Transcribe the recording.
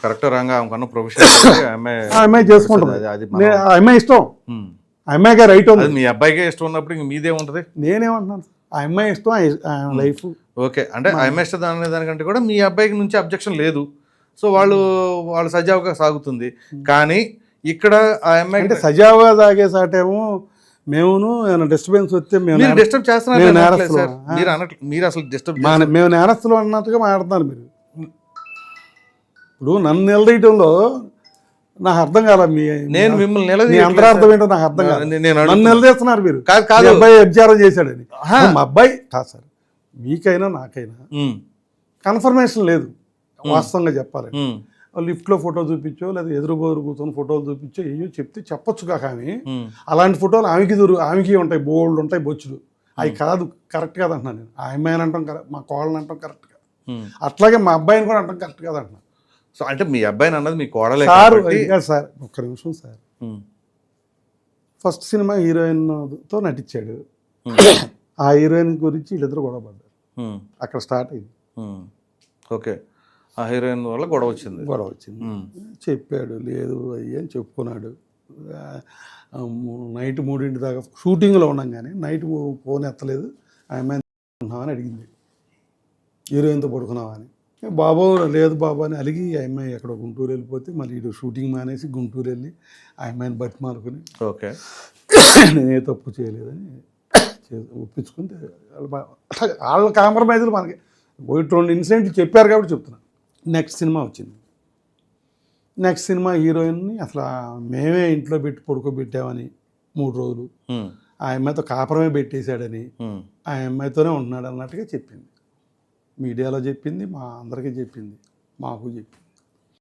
Correct రాంగా ఆమెకన్నా profession ఆ అమ్మాయి చేసుకుంటుంది. ఆ అమ్మాయి ఇష్టం, ఆ అమ్మాయికి రైట్ ఉంది. మీ అబ్బాయికే ఇష్టం ఉన్నప్పుడు ఇంక మీదే ఉంటుంది. నేనేమంటున్నాను, ఆ అమ్మాయి ఇష్టం, ఆ లైఫ్. ఓకే, అంటే ఆ అమ్మాయి ఇష్టం అనే దానికంటే కూడా మీ అబ్బాయికి నుంచి అబ్జెక్షన్ లేదు, సో వాళ్ళు సజావుగా సాగుతుంది. కానీ ఇక్కడ ఆ అమ్మాయి అంటే సజావుగా తాగేసాటేమో మేమును ఏమైనా డిస్టర్బెన్స్ వస్తే మీరు డిస్టర్బ్ చేస్తున్నారు. మీరు అసలు డిస్టర్బ్ మేము నేరస్తులు అన్నట్టుగా మాట్లాడుతున్నారు మీరు. ఇప్పుడు నన్ను నిలదీయటంలో నాకు అర్థం కాల. నేను మిమ్మల్ని మీ అంతరార్థం ఏంటో నాకు అర్థం కాదు. నన్ను నిలదీస్తున్నారు మీరు. కాదు అబ్బాయి వ్యభిచారం చేశాడని. మా అబ్బాయి కాదు సార్, మీకైనా నాకైనా కన్ఫర్మేషన్ లేదు వాస్తవంగా చెప్పాలని. లిఫ్ట్లో ఫోటో చూపించో లేదా ఎదురుబోరు కూర్చొని ఫోటోలు చూపించో ఏయో చెప్తే చెప్పొచ్చు కానీ అలాంటి ఫోటోలు ఆమెకి ఉంటాయి, బోల్డ్ ఉంటాయి, బొచ్చులు. అవి కాదు, కరెక్ట్ కాదు అంటున్నాను నేను. ఆ అమ్మాయిని అంటాం కరెక్ట్, మా కోళ్ళని అంటాం కరెక్ట్ కాదు, అట్లాగే మా అబ్బాయిని కూడా అంటాం కరెక్ట్ కాదు అంటున్నాను. సో అంటే మీ అబ్బాయిని అన్నది మీ కోడలే సార్. ఇంకా సార్ ఒక్క నిమిషం సార్, ఫస్ట్ సినిమా హీరోయిన్తో నటించాడు. ఆ హీరోయిన్ గురించి వీళ్ళిద్దరు గొడవ పడ్డారు, అక్కడ స్టార్ట్ అయింది. ఓకే, ఆ హీరోయిన్ వల్ల గొడవ వచ్చింది. చెప్పాడు, లేదు అయ్యి అని చెప్పుకున్నాడు. నైట్ 3 దాకా షూటింగ్లో ఉన్నాం కానీ నైట్ ఫోన్ ఎత్తలేదు. ఆ అమ్మాయిని అని అడిగింది, హీరోయిన్తో పడుకున్నావా అని. బాబు లేదు బాబు అని అలిగి ఆ అమ్మాయి ఎక్కడో గుంటూరు వెళ్ళిపోతే మళ్ళీ ఇటు షూటింగ్ మానేసి గుంటూరు వెళ్ళి ఆ అమ్మాయిని బతిమాలుకుని ఓకే నేనే తప్పు చేయలేదని ఒప్పించుకుంటే వాళ్ళ కాంప్రమైజులు మనకి 1-2 ఇన్సిడెంట్లు చెప్పారు కాబట్టి చెప్తున్నాను. నెక్స్ట్ సినిమా వచ్చింది. నెక్స్ట్ సినిమా హీరోయిన్ని అసలు మేమే ఇంట్లో పెట్టి పడుకోబెట్టామని 3 రోజులు ఆ అమ్మాయితో కాపురమే పెట్టేశాడని, ఆ అమ్మాయితోనే ఉంటున్నాడు అన్నట్టుగా చెప్పింది. మీడియాలో చెప్పింది, మా అందరికీ చెప్పింది, మాకు చెప్పింది.